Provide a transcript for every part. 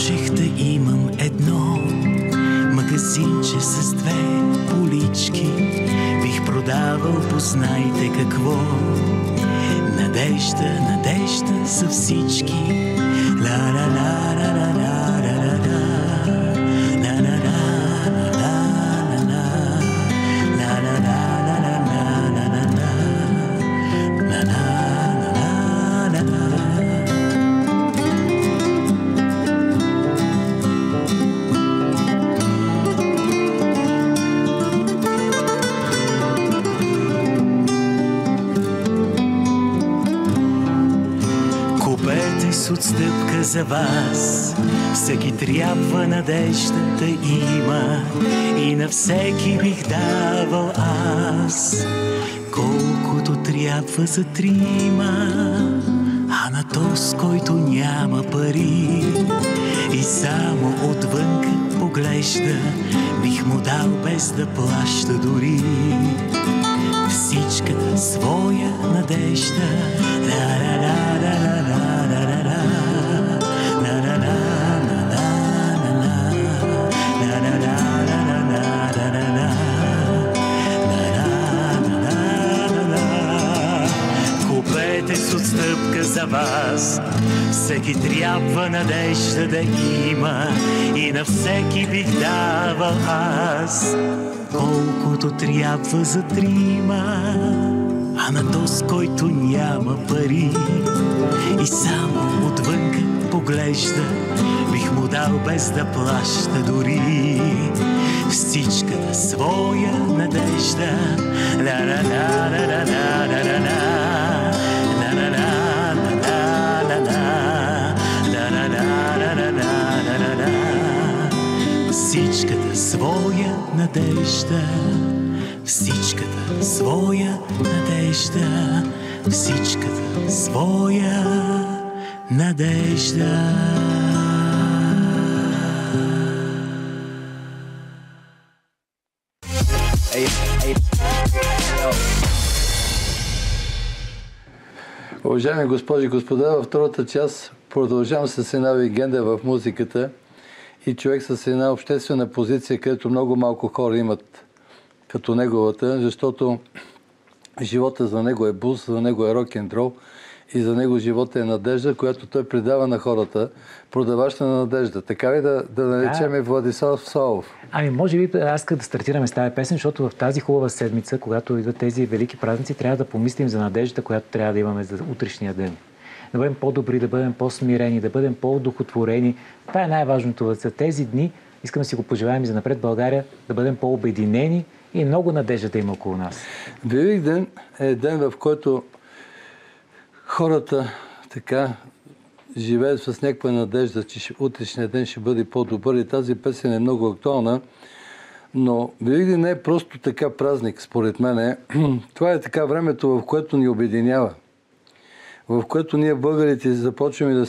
можех да имам едно магазинче с две полички, бих продавал, познайте какво. Надежда, надежда за всички. Отстъпка за вас, всеки трябва надеждата има и на всеки бих давал аз, колкото трябва за трима, а на този, който няма пари и само отвънка поглежда, бих му дал без да плаща дори всичката своя надежда. С отстъпка за вас, всеки трябва надежда да има и на всеки бих давал аз, колкото трябва за трима, а на този, който няма пари и само отвънка поглежда, бих му дал без да плаща дори всичката своя надежда. Всичката своя надежда, всичката своя надежда, всичката своя надежда. Уважаеми госпожи и господа, във втората част продължавам с една легенда в музиката и човек с една обществена позиция, където много малко хора имат като неговата, защото живота за него е блуз, за него е рок-н-рол и за него живота е надежда, която той предава на хората, продаваща на надежда. Така ли да наречем Владислав Славов? Ами може би аз искам да стартираме с тази песен, защото в тази хубава седмица, когато идват тези велики празници, трябва да помислим за надеждата, която трябва да имаме за утрешния ден. Да бъдем по-добри, да бъдем по-смирени, да бъдем по-удохотворени. Това е най-важното за тези дни. Искам да си го пожелаем и за напред България, да бъдем по-обединени и много надежда да има около нас. Великден е ден, в който хората така живеят с някаква надежда, че утрешния ден ще бъде по-добър и тази песен е много актуална. Но Великден не е просто така празник, според мен. Това е така времето, в което ни обединява. В което ние българите започваме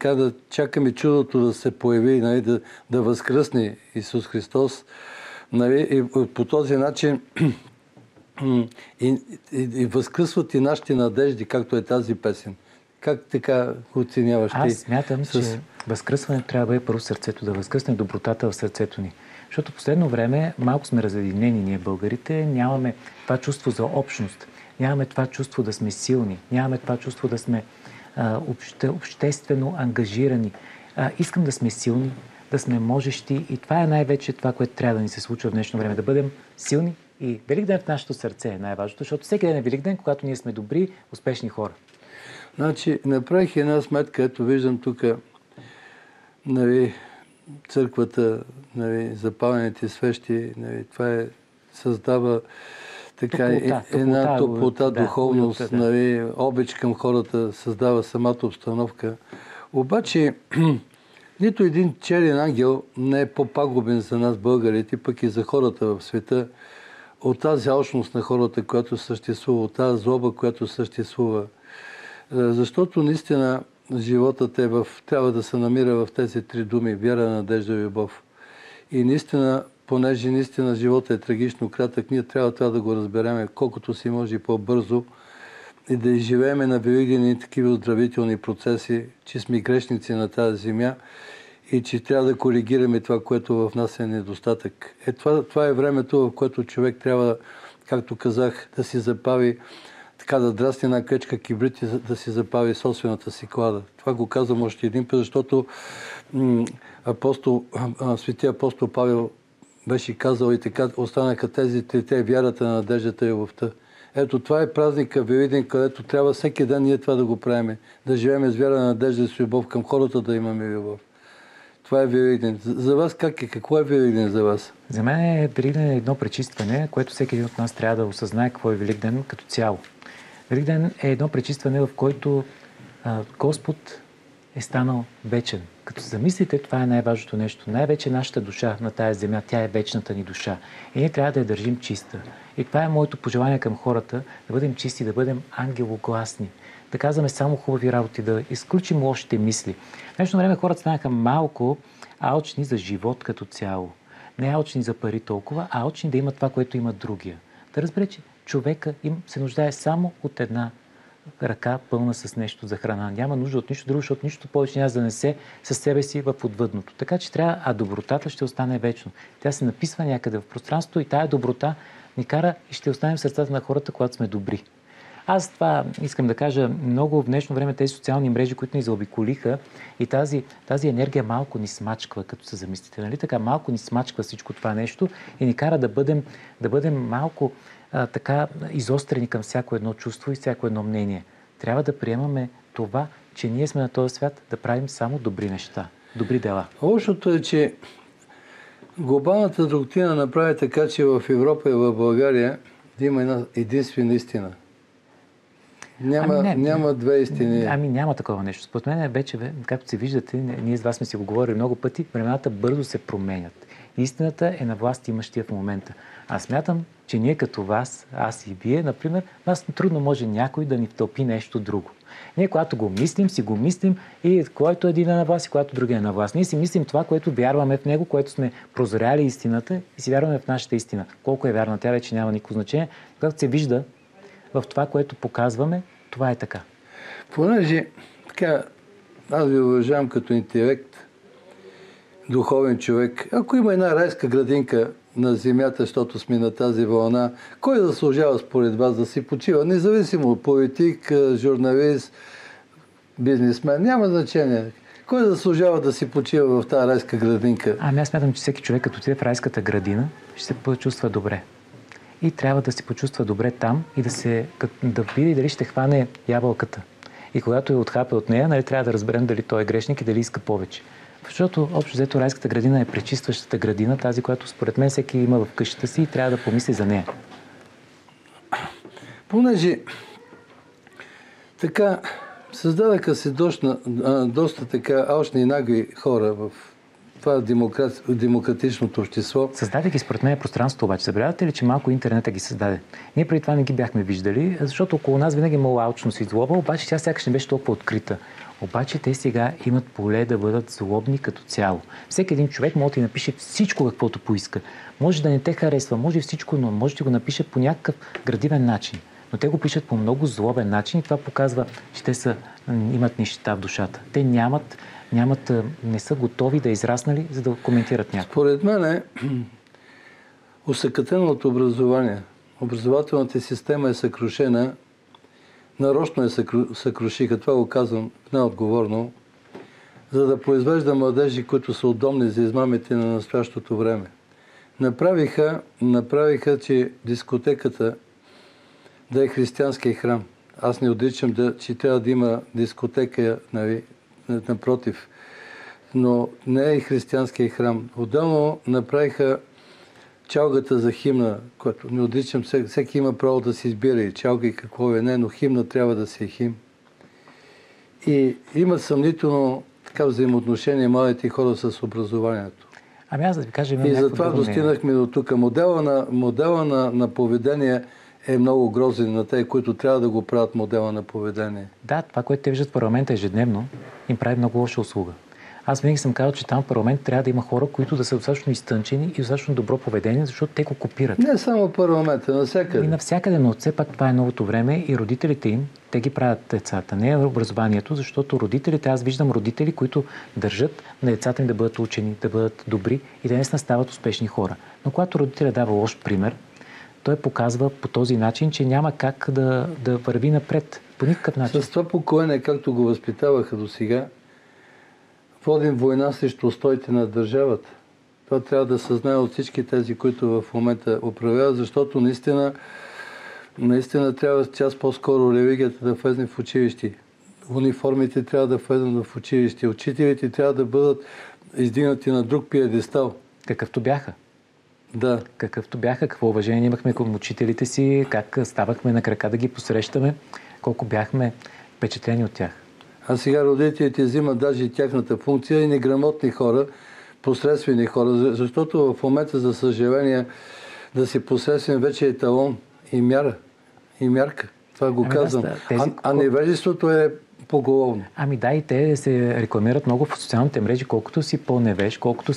да чакаме чудото да се появи, нали, да възкръсне Исус Христос. Нали, и по този начин и възкръсват и нашите надежди, както е тази песен. Как така оценяваш ти? Аз смятам, че възкръсването трябва да бъде първо сърцето, да възкръсне добротата в сърцето ни. Защото в последно време малко сме разединени ние българите, нямаме това чувство за общност, нямаме това чувство да сме силни, нямаме това чувство да сме обществено ангажирани. Искам да сме силни, да сме можещи и това е най-вече това, което трябва да ни се случва в днешно време. Да бъдем силни и Великден в нашето сърце е най-важното, защото всеки ден е Великден, когато ние сме добри, успешни хора. Значи, направих една сметка, ето виждам тук, нали, църквата, нали, запалените свещи, нали, това създава така една топлота, духовност, нали, обич към хората, създава самата обстановка. Обаче, нито един черен ангел не е по-пагубен за нас, българите, пък и за хората в света, от тази алчност на хората, която съществува, от тази злоба, която съществува. Защото наистина животът трябва да се намира в тези три думи: вяра, надежда и любов. И наистина, понеже наистина животът е трагично кратък, ние трябва това да го разбереме колкото си може по-бързо и да изживееме на Великден такива оздравителни процеси, че сме грешници на тази земя и че трябва да коригираме това, което в нас е недостатък. Това е времето, в което човек трябва, както казах, да си запави, така да драсне една къчка кибрид и да си запави собствената си клада. Това го казвам още един път, защото светия апостол Павел беше казал и така останаха тези трите: вярата, надеждата и любовта. Ето, това е празника Великден, където трябва всеки ден ние това да го правим. Да живеем с вяра, надежда и с любов към хората, да имаме любов. Това е Великден. За вас как е? Какво е Великден за вас? За мен Великден е едно пречистване, което всеки един от нас трябва да осъзнае какво е Великден като цяло. Великден е едно пречистване, в който Господ е станал вечен. Като се замислите, това е най-важното нещо. Най-вече нашата душа на тая земя, тя е вечната ни душа. И ние трябва да я държим чиста. И това е моето пожелание към хората, да бъдем чисти, да бъдем ангелогласни. Да казваме само хубави работи, да изключим лошите мисли. В днешно време хората станаха малко алчни за живот като цяло. Не алчни за пари толкова, а алчни да имат това, което има другия. Да разбере, че човека им се нуждае само от една ръка пълна с нещо за храна. Няма нужда от нищо друго, защото нищо повече няма да занесе със себе си в отвъдното. Така че трябва, а добротата ще остане вечно. Тя се написва някъде в пространството и тая доброта ни кара и ще остане в сърцата на хората, когато сме добри. Аз това искам да кажа, много в днешно време тези социални мрежи, които ни заобиколиха, и тази енергия малко ни смачква, като се замислите. Нали? Така малко ни смачква всичко това нещо и ни кара да бъдем малко така изострени към всяко едно чувство и всяко едно мнение. Трябва да приемаме това, че ние сме на този свят да правим само добри неща, добри дела. Лошото е, че глобалната доктрина направи така, че в Европа и в България да има една единствена истина. Няма две истини. Няма такова нещо. Според мен вече, както се виждате, ние с вас сме си го говорили много пъти, времената бързо се променят. Истината е на власт имащия в момента. Аз смятам, че ние като вас, аз и вие, например, нас трудно може някой да ни втълпи нещо друго. Ние, когато го мислим, си го мислим и който един е на власт и когато другия е на власт. Ние си мислим това, което вярваме в него, което сме прозряли истината и си вярваме в нашата истина. Колко е вярна, тя вече няма никакво значение. Когато се вижда в това, което показваме, това е така. Понеже така, аз ви уважавам като интелект, духовен човек. Ако има една райска градинка на земята, защото сме на тази вълна, кой заслужава според вас да си почива? Независимо политик, журналист, бизнесмен, няма значение. Кой заслужава да си почива в тази райска градинка? Аз смятам, че всеки човек, като отиде в райската градина, ще се почувства добре. И трябва да се почувства добре там и да види дали ще хване ябълката. И когато я отхапе от нея, нали, трябва да разберем дали той е грешник и дали иска повече. Защото общо взето райската градина е пречистващата градина, тази, която според мен всеки има в къщата си и трябва да помисли за нея. Понеже така създадаха се доста така алчни и нагли хора в това демократичното общество. Създаде ги според мен пространството обаче. Забелявате ли, че малко интернета ги създаде? Ние преди това не ги бяхме виждали, защото около нас винаги имало алчност и злоба, обаче тя сякаш не беше толкова открита. Обаче те сега имат поле да бъдат злобни като цяло. Всеки един човек може да напише всичко, каквото поиска. Може да не те харесва, може всичко, но може да го напише по някакъв градивен начин. Но те го пишат по много злобен начин и това показва, че те имат нищета в душата. Те не са готови да израснали, за да коментират някой. Според мен е усъкътеното образование. Образователната система е съкрушена. Нарочно я съкрушиха, това го казвам неотговорно, за да произвежда младежи, които са удобни за измамите на настоящото време. Направиха, че дискотеката да е християнския храм. Аз не отричам, че трябва да има дискотека, нали, напротив, но не е християнския храм. Отделно направиха чалгата за химна, което не отричам, всеки има право да си избира и чалга и какво е не, но химна трябва да си е хим. И имат съмнително така взаимоотношение младите хора с образованието. Аз да ви кажа, и затова достигнахме до тук. Модела на поведение е много грозен на тези, които трябва да го правят модела на поведение. Да, това, което те виждат в парламента ежедневно, им прави много лоша услуга. Аз винаги съм казал, че там в парламент трябва да има хора, които да са достатъчно изтънчени и достатъчно добро поведение, защото те го копират. Не само парламента, навсякъде. И навсякъде, но все пак това е новото време и родителите им, те ги правят децата, не е образованието, защото родителите, аз виждам родители, които държат на децата им да бъдат учени, да бъдат добри и да наистина стават успешни хора. Но когато родителят дава лош пример, той показва по този начин, че няма как да върви напред. По никакъв начин. С това поколене, както го възпитаваха до сега, водим война срещу устоите на държавата. Това трябва да се знае от всички тези, които в момента управляват, защото наистина трябва час по-скоро религията да влезе в училище. Униформите трябва да влезат в училище. Учителите трябва да бъдат издигнати на друг пиедестал. Какъвто бяха. Да. Какъвто бяха, какво уважение имахме към учителите си, как ставахме на крака да ги посрещаме, колко бяхме впечатлени от тях. А сега родителите взимат даже и тяхната функция и неграмотни хора, посредствени хора, защото в момента, за съжаление, да си посредствен вече е талон и мяра, и мярка. Това го казвам. А невежеството е поголовно. Ами да, и те се рекламират много в социалните мрежи, колкото си по-невеж, колкото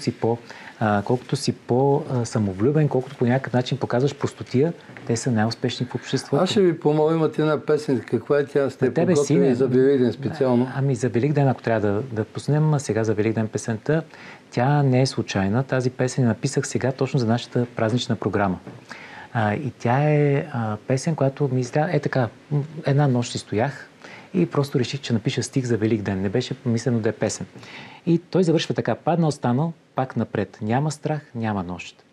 си по-самовлюбен, колкото по някакъв начин показваш простотия, те са най-успешни в обществото. Аз ще ви помоля, имате една песен. Каква е тя? Сте подготвили за Великден специално? Ами за Великден, ако трябва да пуснем сега за Великден песента, тя не е случайна. Тази песен написах сега точно за нашата празнична програма. И тя е песен, която ми изля... така, една нощ си стоях и просто реших, че напиша стих за Великден. Не беше мислено да е песен. И той завършва така: паднал, станал, пак напред. Няма страх, няма нощ.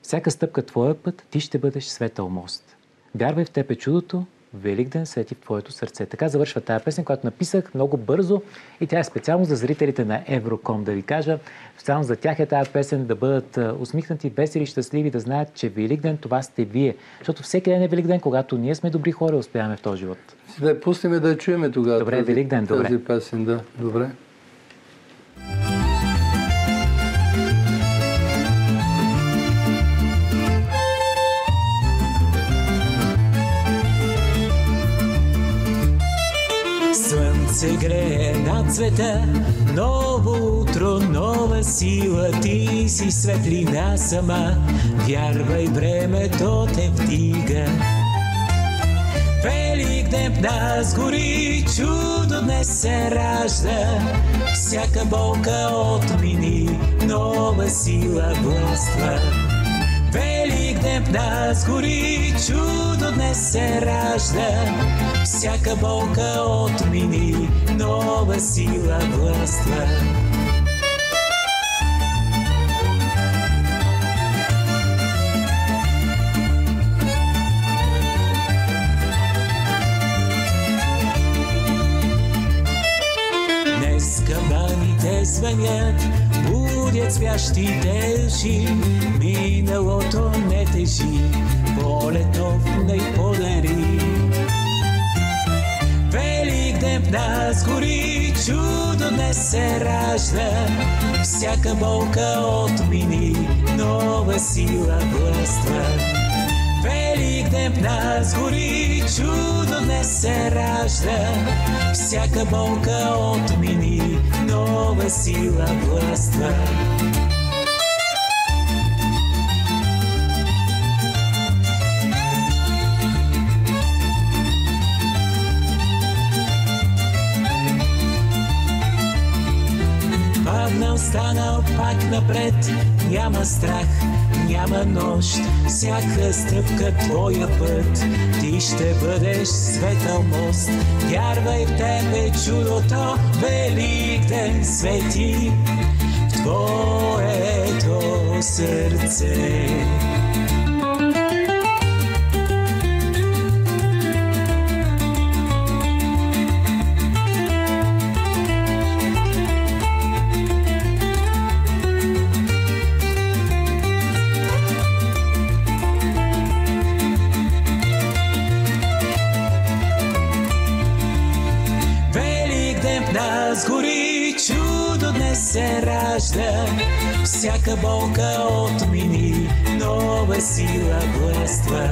Всяка стъпка твоя път, ти ще бъдеш светъл мост. Вярвай в теб е чудото, Великден свети в твоето сърце. Така завършва тая песен, която написах много бързо и тя е специално за зрителите на Евроком. Да ви кажа, специално за тях е тая песен, да бъдат усмихнати, весели, щастливи, да знаят, че Великден това сте вие. Защото всеки ден е Великден, когато ние сме добри хора, успяваме в този живот. Да я пуснем да я чуем тогава. Добре, Великден, добре. Тази песен, да. Добре. Слънце грее над света, ново утро, нова сила, ти си светлина сама, вярвай, времето те вдига. Великден в нас гори, чудо днес се ражда, всяка болка отмини, нова сила властва. Великден в нас гори, чудо днес се ражда, всяка болка отмини, нова сила властва. Днес камбаните звънят, будят спящите уши, миналото не тежи, полет нов не подари. Великден в нас гори, чудо днес се ражда, всяка болка отмини, нова сила властва. Великден в нас гори, чудо днес се ражда, всяка болка отмини, нова сила властва. Паднал, станал, пак напред, няма страх, няма нощ, всяка стъпка твоя път, ти ще бъдеш светъл мост. Вярвай в тебе чудото, Великден свети в твоето сърце. Гори, чудо днес се ражда, всяка болка отмини, нова сила властва.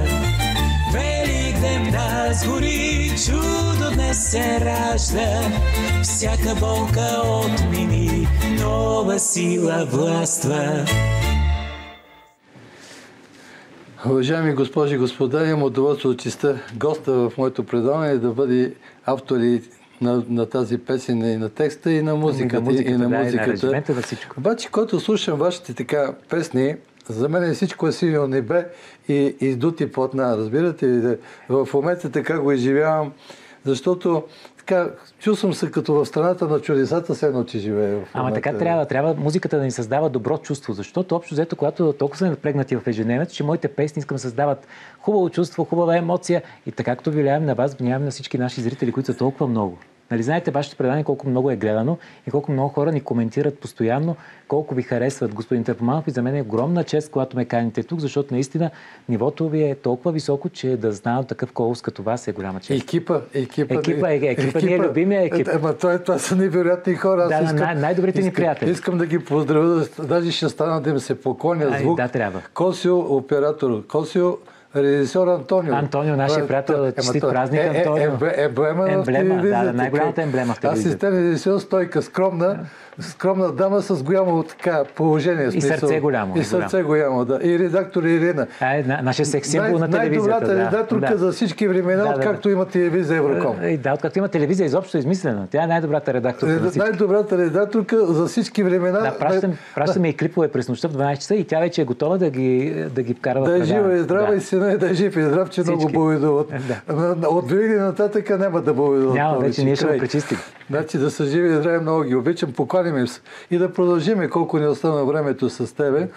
идем да сгори, чудо днес се ражда. Всяка болка отмини, нова сила властва. Уважаеми госпожи и господа, имам удоволствие от честа госта в моето предаване да бъде автори на тази песен и на текста, и на музиката. И на музиката. Обаче, който слушам вашите така песни, за мен всичко е синьо небе и издути платна. Разбирате? В момента така го изживявам, защото така, чувствам се като в страната на чудесата, се едно, че живее. Ама така трябва музиката да ни създава добро чувство, защото общо взето, когато толкова сме напрегнати в ежедневието, че моите песни искам да създават хубаво чувство, хубава емоция и така както влияем на вас, влияем на всички наши зрители, които са толкова много. Нали знаете вашето предание колко много е гледано и колко много хора ни коментират постоянно, колко ви харесват, господин Търпоманов, и за мен е огромна чест, когато ме каните тук, защото наистина нивото ви е толкова високо, че да знам такъв колос като вас е голяма чест. Екипа ни е любимия екип. Ама това са невероятни хора. Да, най-добрите ни приятели. Искам да ги поздравя, даже ще стана да им се поклоня звук. Да, трябва. Косио, оператор. Косио, режисьор Антонио. Антонио, нашия приятел, честит празник, Антонио. Емблема в телевизията. Да, най-голямата емблема в телевизията. Асистент режисьор Стойка, скромна дама с голямо така положение. И сърце голямо. И сърце голямо, да. И редактор Ирина. Нашия секс символ на телевизията. Най-добрата редакторка за всички времена, откакто има телевизия Евроком. Да, откакто има телевизия, изобщо измислена. Тя е най-добрата редакторка. Най-добрата редакторка за всички времена. Да, пращаме и клипове през нощта в 12 часа и тя вече е готова да ги вкара в предаване. Да е жива и здрава и сина да е жив и здрав, че много боледуват. От винаги нататък няма да боледуват. Няма, вече ние ще го пречистим. Значи да са живи и здрави, много ги обичам, покланим им се. И да продължим колко ни остана времето с тебе.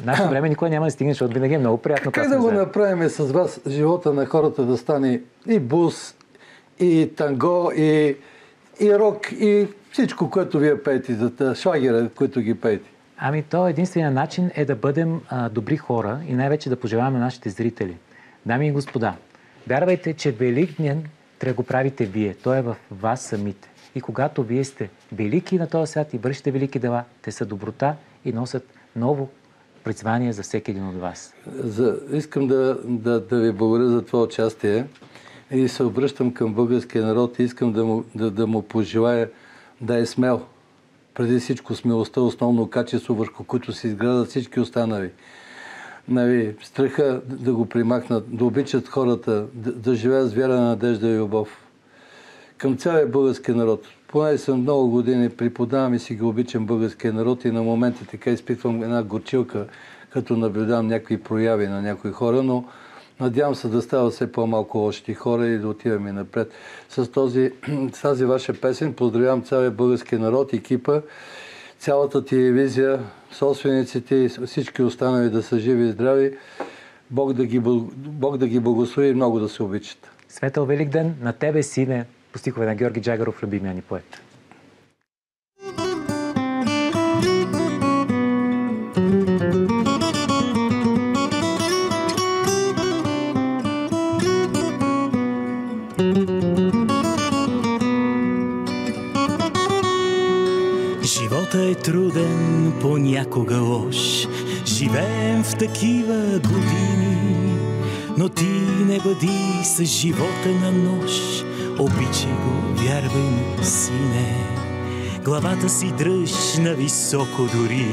Нашето време никога няма да стигне, защото винаги е много приятно. Как да го направим с вас живота на хората да стане и бус, и танго, и рок, и всичко, което вие пеете, за шлагера, които ги пеете? Ами то единственият начин е да бъдем добри хора и най-вече да пожелаваме на нашите зрители. Дами и господа, вярвайте, че Великден трябва да го правите вие. Той е в вас самите. И когато вие сте велики на този свят и вършите велики дела, те са доброта и носят ново призвание за всеки един от вас. Искам да ви благодаря за това участие и се обръщам към българския народ и искам да му пожелая да е смел. Преди всичко смелостта, основно качество, върху което се изграждат всички останали. Страха да го примахнат, да обичат хората, да живеят с вяра, надежда и любов. Към цялия български народ. Поне съм много години, преподавам и си ги обичам българския народ и на моменти така изпитвам една горчилка, като наблюдавам някакви прояви на някои хора, но надявам се да става все по-малко лоши хора и да отиваме напред. С тази ваша песен поздравявам цялия български народ, екипа, цялата телевизия, собствениците и всички останали да са живи и здрави. Бог да ги благослови и много да се обичат. Светъл Великден на тебе, сине, по стихове на Георги Джагаров, любимия ни поет. Живота е труден, понякога лош. Живеем в такива години, но ти не бъди с живота на нощ. Обичай го, вярвай ми, сине. Главата си дръж на високо дори,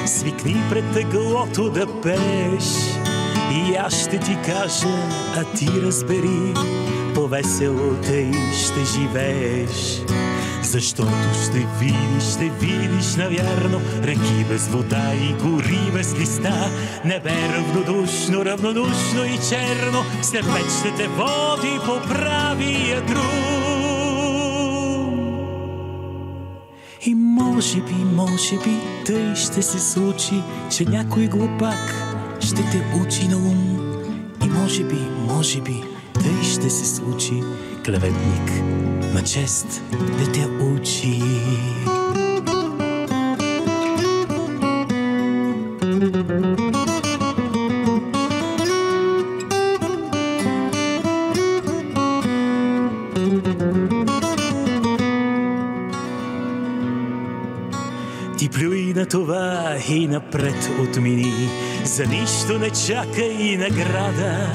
свикни пред теглото да пееш. И аз ще ти кажа, а ти разбери, по-весело тъй ще живееш. Защото ще видиш навярно реки без вода и гори без листа. Небе равнодушно и черно, след веч ще те води по правия друг. И може би, тъй ще се случи, че някой глупак ще те учи на ум. И може би, тъй ще се случи, клеветник на чест да те учи. Ти плюй на това и напред отмини, за нищо не чакай награда.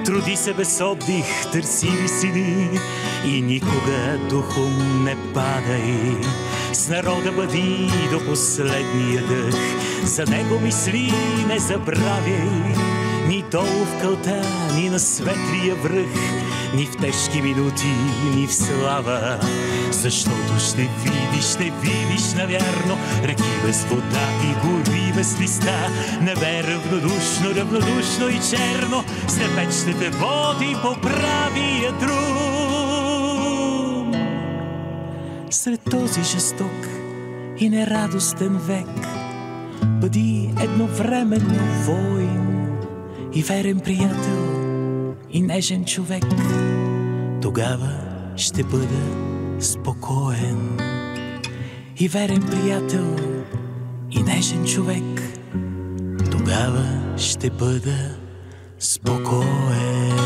Труди се без отдих, търси висини и никога духом не падай. С народа бъди до последния дъх, за него мисли не забравяй. Ни долу в кълта, ни на светлия връх, ни в тежки минути, ни в слава. Защото ще видиш навярно реки без вода и гори без листа. Небе равнодушно и черно, степечните води по правия друг. Сред този жесток и нерадостен век бъди едновременно войн и верен приятел и нежен човек. Тогава ще бъда спокоен. И верен приятел и нежен човек. Тогава ще бъда спокоен.